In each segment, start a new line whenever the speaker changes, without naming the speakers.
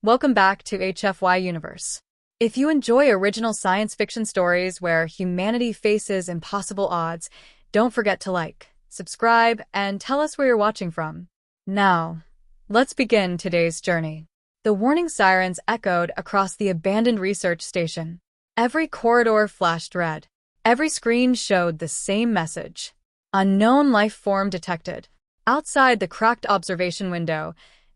Welcome back to HFY Universe. If you enjoy original science fiction stories where humanity faces impossible odds, don't forget to like, subscribe, and tell us where you're watching from. Now, let's begin today's journey. The warning sirens echoed across the abandoned research station. Every corridor flashed red. Every screen showed the same message. Unknown life form detected. Outside the cracked observation window,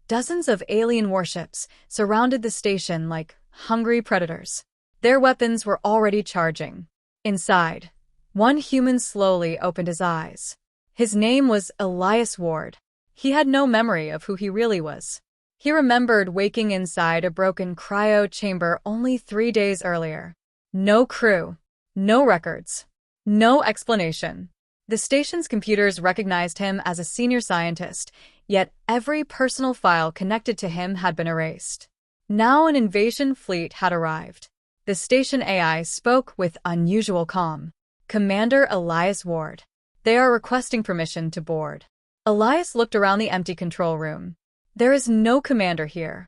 dozens of alien warships surrounded the station like hungry predators. Their weapons were already charging. Inside, one human slowly opened his eyes. His name was Elias Ward. He had no memory of who he really was. He remembered waking inside a broken cryo chamber only 3 days earlier. No crew, no records, no explanation. The station's computers recognized him as a senior scientist, yet every personal file connected to him had been erased. Now an invasion fleet had arrived. The station AI spoke with unusual calm. Commander Elias Ward. They are requesting permission to board. Elias looked around the empty control room. There is no commander here.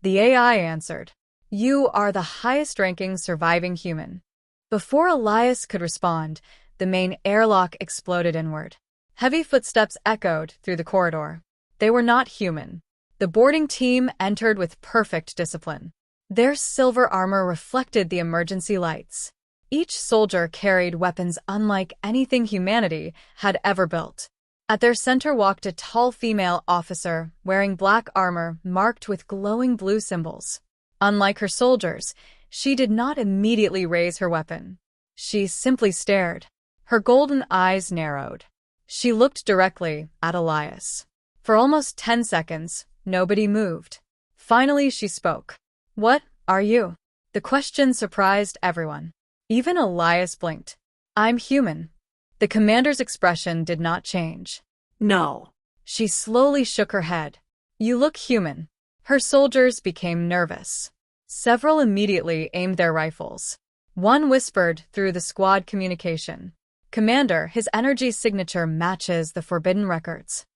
The AI answered. You are the highest-ranking surviving human. Before Elias could respond, the main airlock exploded inward. Heavy footsteps echoed through the corridor. They were not human. The boarding team entered with perfect discipline. Their silver armor reflected the emergency lights. Each soldier carried weapons unlike anything humanity had ever built. At their center walked a tall female officer wearing black armor marked with glowing blue symbols. Unlike her soldiers, she did not immediately raise her weapon. She simply stared. Her golden eyes narrowed. She looked directly at Elias. For almost 10 seconds, nobody moved. Finally, she spoke. What are you? The question surprised everyone. Even Elias blinked. I'm human. The commander's expression did not change.
No.
She slowly shook her head. You look human. Her soldiers became nervous. Several immediately aimed their rifles. One whispered through the squad communication. Commander, his energy signature matches the forbidden records.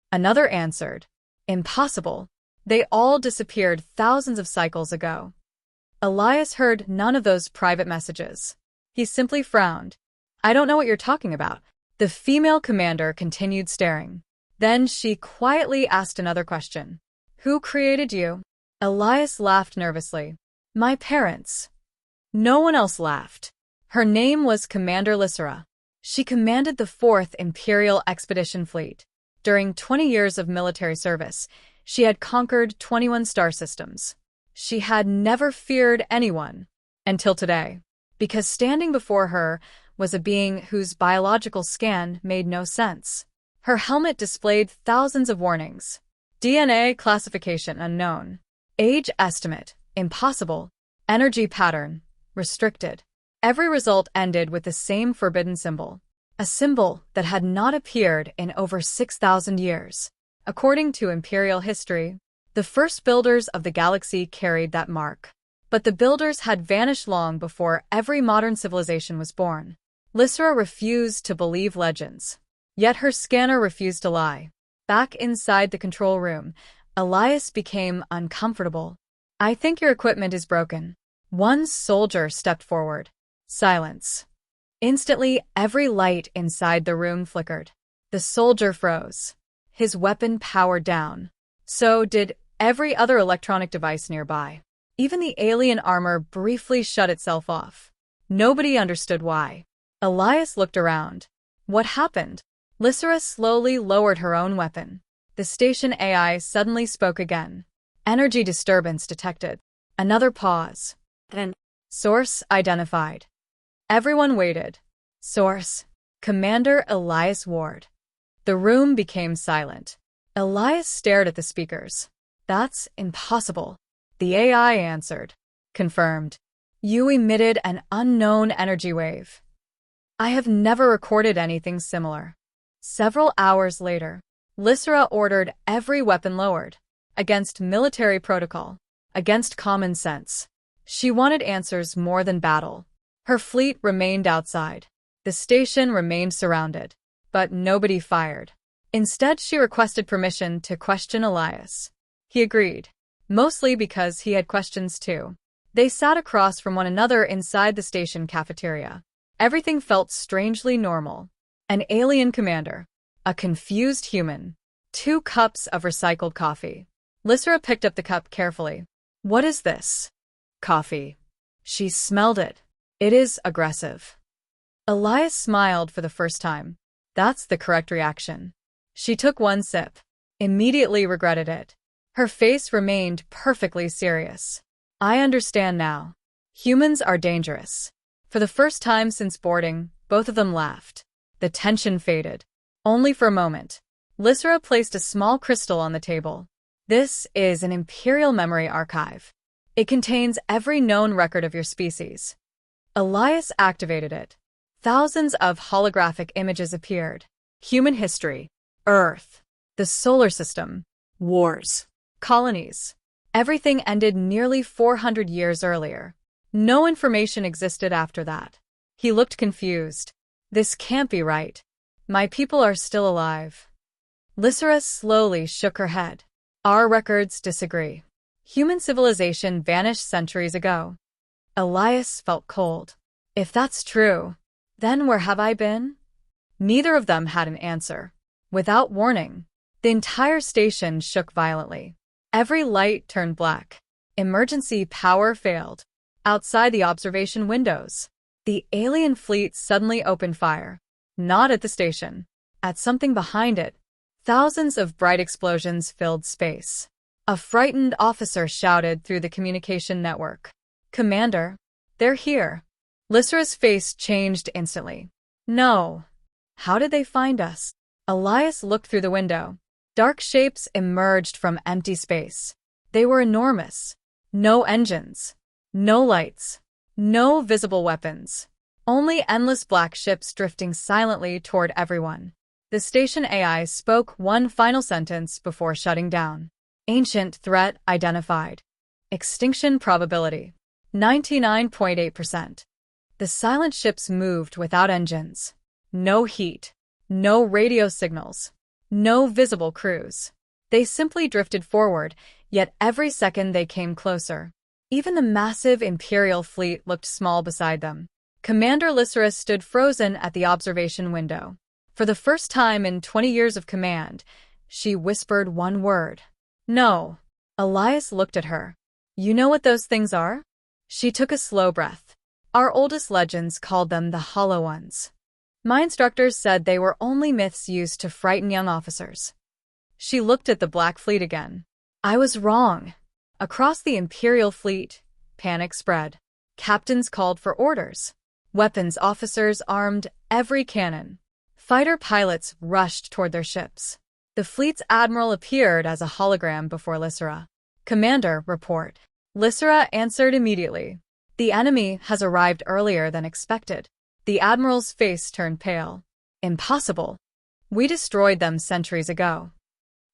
Another answered. Impossible. They all disappeared thousands of cycles ago. Elias heard none of those private messages. He simply frowned. I don't know what you're talking about. The female commander continued staring. Then she quietly asked another question. Who created you? Elias laughed nervously. My parents. No one else laughed. Her name was Commander Lysera. She commanded the 4th Imperial Expedition Fleet. During 20 years of military service, she had conquered 21 star systems. She had never feared anyone. Until today. Because standing before her was a being whose biological scan made no sense. Her helmet displayed thousands of warnings. DNA classification unknown. Age estimate impossible. Energy pattern restricted. Every result ended with the same forbidden symbol. A symbol that had not appeared in over 6,000 years. According to Imperial history, the first builders of the galaxy carried that mark. But the builders had vanished long before every modern civilization was born. Lysera refused to believe legends. Yet her scanner refused to lie. Back inside the control room, Elias became uncomfortable. I think your equipment is broken. One soldier stepped forward. Silence. Instantly, every light inside the room flickered. The soldier froze. His weapon powered down. So did every other electronic device nearby. Even the alien armor briefly shut itself off. Nobody understood why. Elias looked around. What happened? Lysera slowly lowered her own weapon. The station AI suddenly spoke again. Energy disturbance detected. Another pause.
Then,
Source identified. Everyone waited. Source. Commander Elias Ward. The room became silent. Elias stared at the speakers. That's impossible. The AI answered. Confirmed. You emitted an unknown energy wave. I have never recorded anything similar. Several hours later, Lysera ordered every weapon lowered. Against military protocol. Against common sense. She wanted answers more than battle. Her fleet remained outside. The station remained surrounded. But nobody fired. Instead, she requested permission to question Elias. He agreed. mostly because he had questions too. They sat across from one another inside the station cafeteria. Everything felt strangely normal. An alien commander. A confused human. 2 cups of recycled coffee. Lysra picked up the cup carefully. What is this? Coffee. She smelled it. It is aggressive. Elias smiled for the first time. That's the correct reaction. She took one sip. Immediately regretted it. Her face remained perfectly serious. I understand now. Humans are dangerous. For the first time since boarding, both of them laughed. The tension faded. Only for a moment. Lysra placed a small crystal on the table. This is an Imperial memory archive. It contains every known record of your species. Elias activated it. Thousands of holographic images appeared. Human history. Earth. The solar system. Wars. Colonies. Everything ended nearly 400 years earlier. No information existed after that. He looked confused. This can't be right. My people are still alive. Lysra slowly shook her head. Our records disagree. Human civilization vanished centuries ago. Elias felt cold. If that's true, then where have I been? Neither of them had an answer. Without warning, the entire station shook violently. Every light turned black. Emergency power failed. Outside the observation windows, the alien fleet suddenly opened fire. Not at the station. At something behind it. Thousands of bright explosions filled space. A frightened officer shouted through the communication network. Commander, they're here. Lysra's face changed instantly. No. How did they find us? Elias looked through the window. Dark shapes emerged from empty space. They were enormous. No engines. No lights. No visible weapons. Only endless black ships drifting silently toward everyone. The station AI spoke one final sentence before shutting down. Ancient threat identified. Extinction probability. 99.8%. The silent ships moved without engines. No heat. No radio signals. No visible crews. They simply drifted forward, yet every second they came closer. Even the massive Imperial fleet looked small beside them. Commander Lysra stood frozen at the observation window. For the first time in 20 years of command, she whispered one word. No. Elias looked at her. You know what those things are? She took a slow breath. Our oldest legends called them the Hollow Ones. My instructors said they were only myths used to frighten young officers. She looked at the Black Fleet again. I was wrong. Across the Imperial fleet, panic spread. Captains called for orders. Weapons officers armed every cannon. Fighter pilots rushed toward their ships. The fleet's admiral appeared as a hologram before Lysra. Commander, report. Lysra answered immediately. The enemy has arrived earlier than expected. The admiral's face turned pale. Impossible. We destroyed them centuries ago.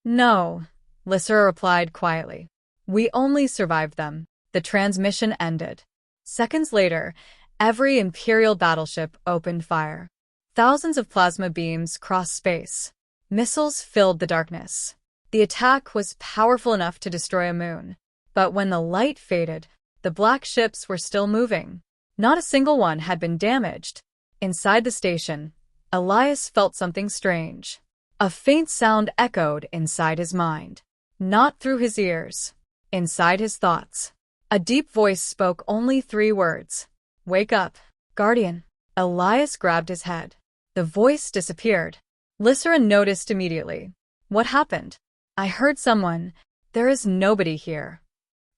No, Lysra replied quietly. We only survived them. The transmission ended. Seconds later, every Imperial battleship opened fire. Thousands of plasma beams crossed space. Missiles filled the darkness. The attack was powerful enough to destroy a moon. But when the light faded, the black ships were still moving. Not a single one had been damaged. Inside the station, Elias felt something strange. A faint sound echoed inside his mind. Not through his ears. Inside his thoughts. A deep voice spoke only 3 words. Wake up, Guardian. Elias grabbed his head. The voice disappeared. Lysra noticed immediately. What happened? I heard someone. There is nobody here.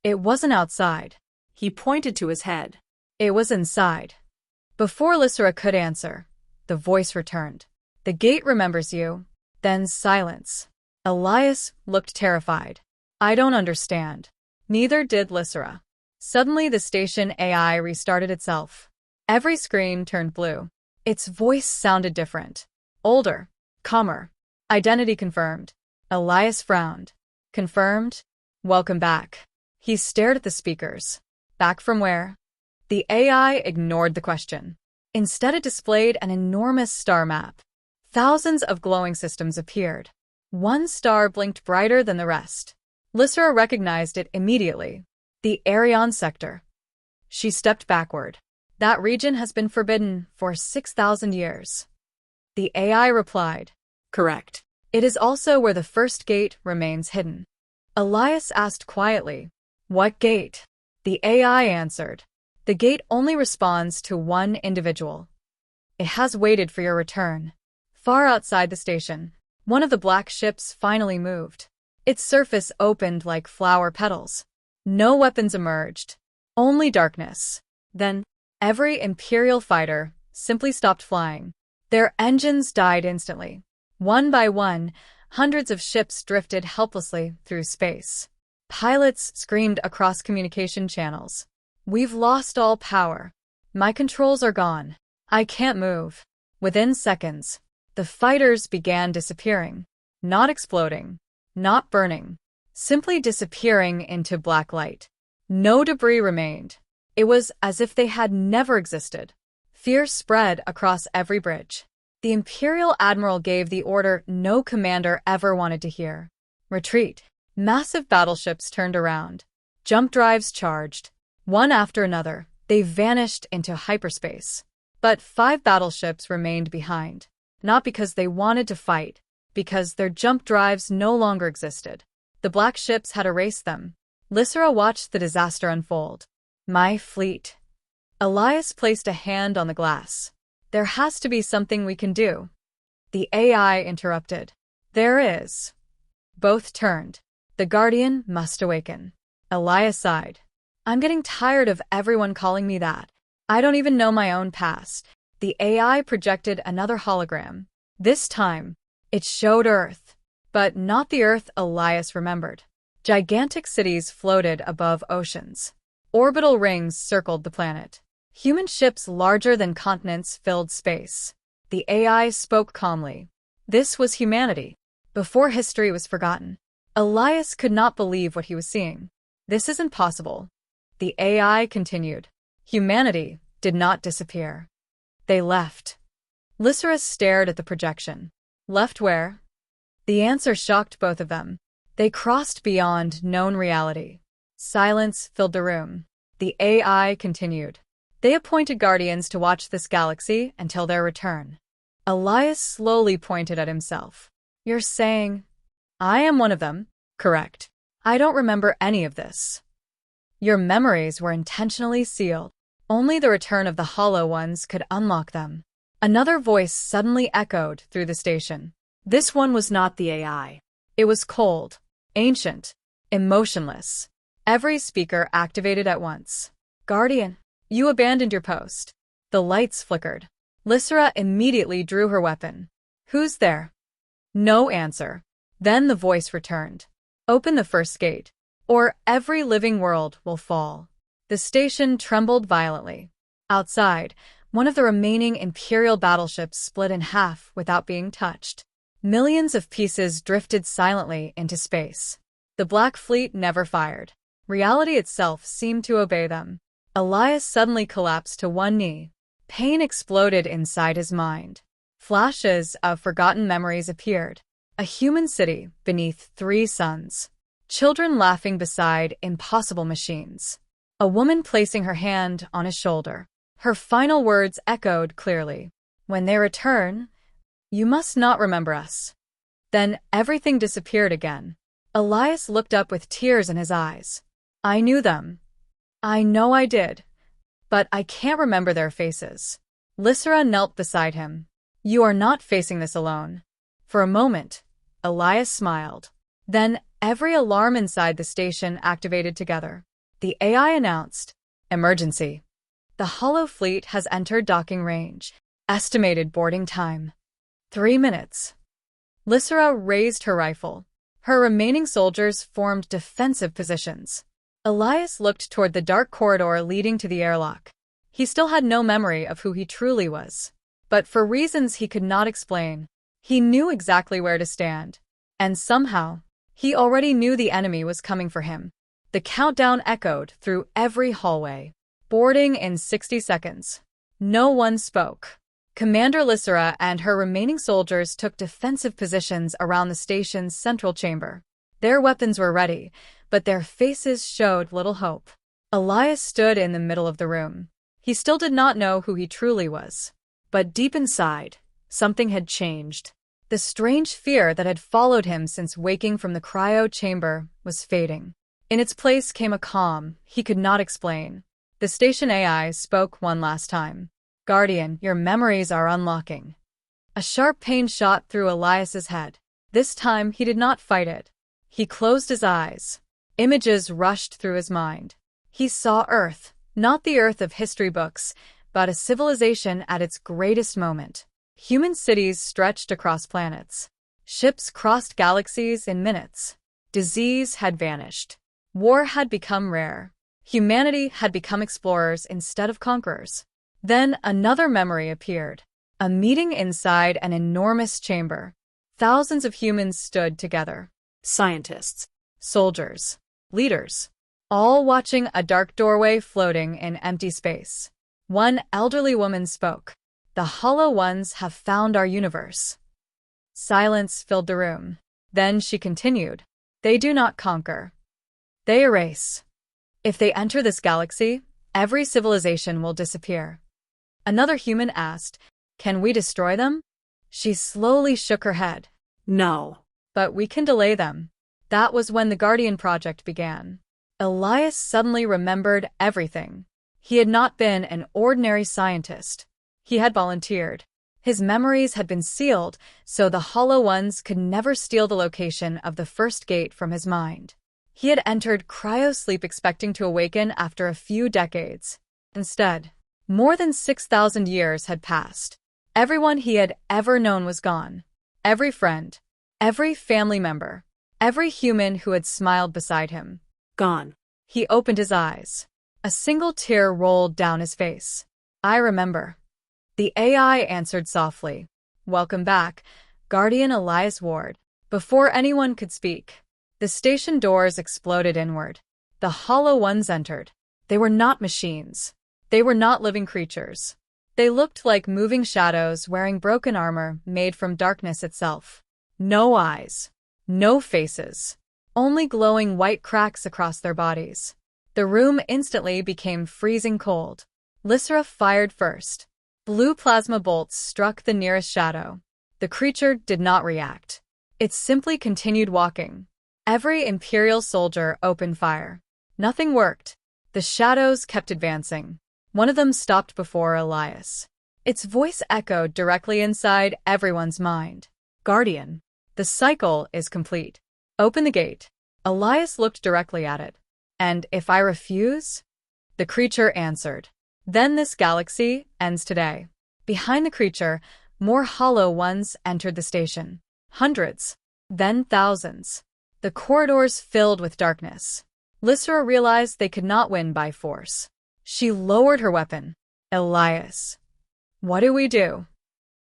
It wasn't outside.
He pointed to his head.
It was inside. Before Lysra could answer, the voice returned. The gate remembers you. Then silence. Elias looked terrified. I don't understand. Neither did Lysra. Suddenly the station AI restarted itself. Every screen turned blue. Its voice sounded different. Older. Calmer. Identity confirmed. Elias frowned. Confirmed? Welcome back. He stared at the speakers. Back from where? The AI ignored the question. Instead it displayed an enormous star map. Thousands of glowing systems appeared. One star blinked brighter than the rest. Lysra recognized it immediately. The Arion sector. She stepped backward. That region has been forbidden for 6,000 years. The AI replied.
Correct.
It is also where the first gate remains hidden. Elias asked quietly. What gate? The AI answered. The gate only responds to one individual. It has waited for your return. Far outside the station, one of the black ships finally moved. Its surface opened like flower petals. No weapons emerged. Only darkness. Then, every Imperial fighter simply stopped flying. Their engines died instantly. One by one, hundreds of ships drifted helplessly through space. Pilots screamed across communication channels. We've lost all power. My controls are gone. I can't move. Within seconds, the fighters began disappearing. Not exploding. Not burning. Simply disappearing into black light. No debris remained. It was as if they had never existed. Fear spread across every bridge. The Imperial Admiral gave the order no commander ever wanted to hear. Retreat. Massive battleships turned around. Jump drives charged. One after another, they vanished into hyperspace. But 5 battleships remained behind. Not because they wanted to fight, because their jump drives no longer existed. The black ships had erased them. Lysra watched the disaster unfold. My fleet. Elias placed a hand on the glass. There has to be something we can do. The AI interrupted. There is. Both turned. The Guardian must awaken. Elias sighed. I'm getting tired of everyone calling me that. I don't even know my own past. The AI projected another hologram. This time, it showed Earth. But not the Earth Elias remembered. Gigantic cities floated above oceans. Orbital rings circled the planet. Human ships larger than continents filled space. The AI spoke calmly. This was humanity. Before history was forgotten. Elias could not believe what he was seeing. This isn't possible. The AI continued. Humanity did not disappear. They left. Lysra stared at the projection. Left where? The answer shocked both of them. They crossed beyond known reality. Silence filled the room. The AI continued. They appointed guardians to watch this galaxy until their return. Elias slowly pointed at himself. You're saying, I am one of them? Correct. I don't remember any of this. Your memories were intentionally sealed. Only the return of the Hollow Ones could unlock them. Another voice suddenly echoed through the station. This one was not the AI. It was cold, ancient, emotionless. Every speaker activated at once. Guardian, you abandoned your post. The lights flickered. Lysra immediately drew her weapon. Who's there? No answer. Then the voice returned. Open the first gate, or every living world will fall. The station trembled violently. Outside, one of the remaining Imperial battleships split in half without being touched. Millions of pieces drifted silently into space. The Black Fleet never fired. Reality itself seemed to obey them. Elias suddenly collapsed to one knee. Pain exploded inside his mind. Flashes of forgotten memories appeared. A human city beneath 3 suns. Children laughing beside impossible machines. A woman placing her hand on his shoulder. Her final words echoed clearly. When they return, you must not remember us. Then everything disappeared again. Elias looked up with tears in his eyes. I knew them. I know I did. But I can't remember their faces. Lysra knelt beside him. You are not facing this alone. For a moment, Elias smiled. Then every alarm inside the station activated together. The AI announced, Emergency. The Hollow Fleet has entered docking range. Estimated boarding time. 3 minutes. Lysra raised her rifle. Her remaining soldiers formed defensive positions. Elias looked toward the dark corridor leading to the airlock. He still had no memory of who he truly was. But for reasons he could not explain, he knew exactly where to stand. And somehow, he already knew the enemy was coming for him. The countdown echoed through every hallway. Boarding in 60 seconds. No one spoke. Commander Lysra and her remaining soldiers took defensive positions around the station's central chamber. Their weapons were ready, but their faces showed little hope. Elias stood in the middle of the room. He still did not know who he truly was. But deep inside, something had changed. The strange fear that had followed him since waking from the cryo chamber was fading. In its place came a calm he could not explain. The station AI spoke one last time. "Guardian, your memories are unlocking." A sharp pain shot through Elias's head. This time he did not fight it. He closed his eyes. Images rushed through his mind. He saw Earth, not the Earth of history books, but a civilization at its greatest moment. Human cities stretched across planets. Ships crossed galaxies in minutes. Disease had vanished. War had become rare. Humanity had become explorers instead of conquerors. Then another memory appeared. A meeting inside an enormous chamber. Thousands of humans stood together.
Scientists,
Soldiers, leaders, all watching a dark doorway floating in empty space. One elderly woman spoke. "The Hollow Ones have found our universe." Silence filled the room. Then she continued. "They do not conquer. They erase. If they enter this galaxy, every civilization will disappear." Another human asked, "Can we destroy them?" She slowly shook her head.
no.
"But we can delay them." That was when the Guardian Project began. Elias suddenly remembered everything. He had not been an ordinary scientist. He had volunteered. His memories had been sealed, so the Hollow Ones could never steal the location of the first gate from his mind. He had entered cryo-sleep expecting to awaken after a few decades. Instead, more than 6,000 years had passed. Everyone he had ever known was gone. Every friend, every family member, every human who had smiled beside him.
Gone.
He opened his eyes. A single tear rolled down his face. "I remember." The AI answered softly. "Welcome back, Guardian Elias Ward." Before anyone could speak, the station doors exploded inward. The Hollow Ones entered. They were not machines. They were not living creatures. They looked like moving shadows wearing broken armor made from darkness itself. No eyes. No faces. Only glowing white cracks across their bodies. The room instantly became freezing cold. Lysra fired first. Blue plasma bolts struck the nearest shadow. The creature did not react. It simply continued walking. Every Imperial soldier opened fire. Nothing worked. The shadows kept advancing. One of them stopped before Elias. Its voice echoed directly inside everyone's mind. "Guardian, the cycle is complete. Open the gate." Elias looked directly at it. "And if I refuse?" The creature answered. "Then this galaxy ends today." Behind the creature, more Hollow Ones entered the station. Hundreds, then thousands. The corridors filled with darkness. Lysra realized they could not win by force. She lowered her weapon. "Elias, what do we do?"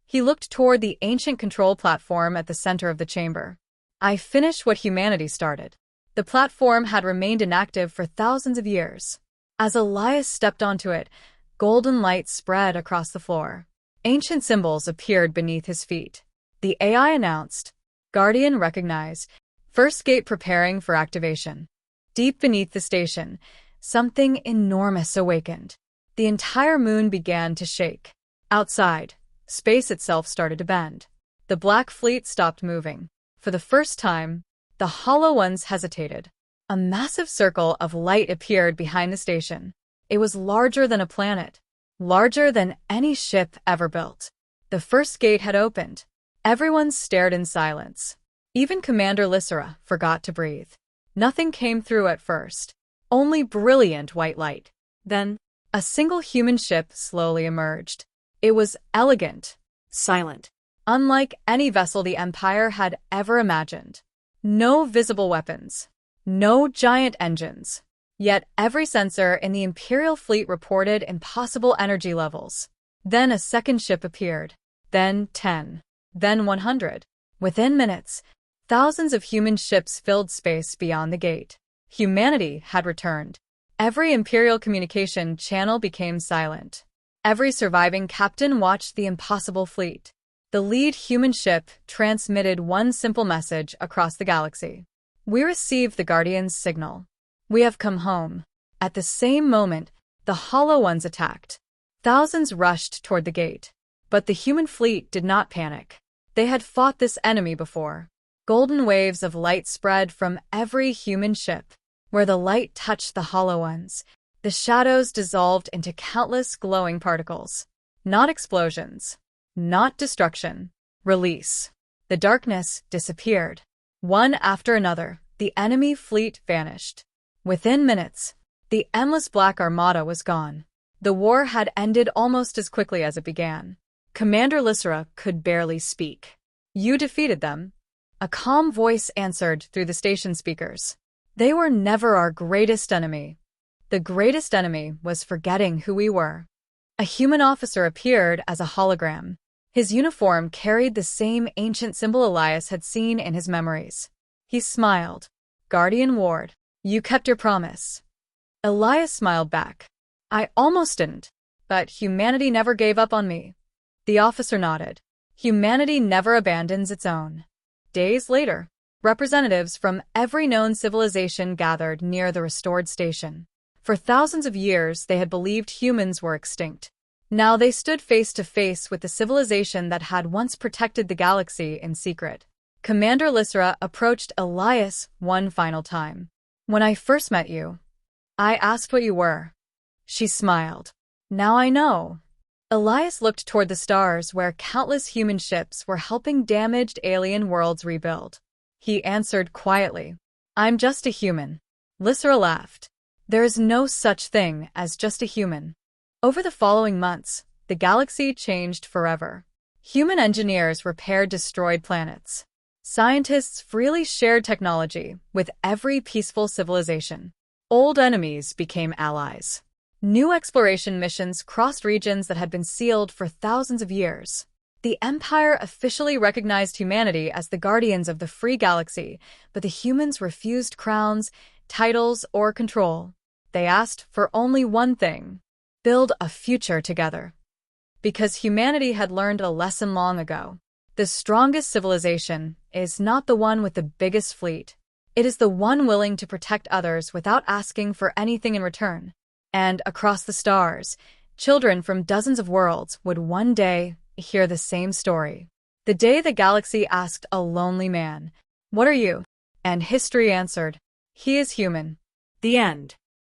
He looked toward the ancient control platform at the center of the chamber. "I finished what humanity started." The platform had remained inactive for thousands of years. As Elias stepped onto it, golden light spread across the floor. Ancient symbols appeared beneath his feet. The AI announced, "Guardian recognized. First gate preparing for activation." Deep beneath the station, something enormous awakened. The entire moon began to shake. Outside, space itself started to bend. The Black Fleet stopped moving. For the first time, the Hollow Ones hesitated. A massive circle of light appeared behind the station. It was larger than a planet, larger than any ship ever built. The first gate had opened. Everyone stared in silence. Even Commander Lysra forgot to breathe. Nothing came through at first. Only brilliant white light. Then, a single human ship slowly emerged. It was elegant,
Silent.
unlike any vessel the Empire had ever imagined. No visible weapons. No giant engines. Yet every sensor in the Imperial fleet reported impossible energy levels. Then a second ship appeared. Then 10. Then 100. Within minutes, thousands of human ships filled space beyond the gate. Humanity had returned. Every Imperial communication channel became silent. Every surviving captain watched the impossible fleet. The lead human ship transmitted one simple message across the galaxy. We received the Guardian's signal. We have come home. At the same moment, the Hollow Ones attacked. Thousands rushed toward the gate. But the human fleet did not panic. They had fought this enemy before. Golden waves of light spread from every human ship. Where the light touched the Hollow Ones, the shadows dissolved into countless glowing particles. Not explosions. Not destruction. Release. The darkness disappeared. One after another, the enemy fleet vanished. Within minutes, the endless Black Armada was gone. The war had ended almost as quickly as it began. Commander Lysera could barely speak. You defeated them. A calm voice answered through the station speakers. They were never our greatest enemy. The greatest enemy was forgetting who we were. A human officer appeared as a hologram. His uniform carried the same ancient symbol Elias had seen in his memories. He smiled. Guardian Ward, you kept your promise. Elias smiled back. I almost didn't, but humanity never gave up on me. The officer nodded. Humanity never abandons its own. Days later, representatives from every known civilization gathered near the restored station. For thousands of years, they had believed humans were extinct. Now they stood face to face with the civilization that had once protected the galaxy in secret. Commander Lysera approached Elias one final time. When I first met you, I asked what you were. She smiled. Now I know. Elias looked toward the stars where countless human ships were helping damaged alien worlds rebuild. He answered quietly. I'm just a human. Lysera laughed. There is no such thing as just a human. Over the following months, the galaxy changed forever. Human engineers repaired destroyed planets. Scientists freely shared technology with every peaceful civilization. Old enemies became allies. New exploration missions crossed regions that had been sealed for thousands of years. The Empire officially recognized humanity as the guardians of the free galaxy, but the humans refused crowns, titles, or control. They asked for only one thing: build a future together. Because humanity had learned a lesson long ago. The strongest civilization is not the one with the biggest fleet. It is the one willing to protect others without asking for anything in return. And across the stars, children from dozens of worlds would one day hear the same story. The day the galaxy asked a lonely man, "What are you?" And history answered, "He is human."
The end.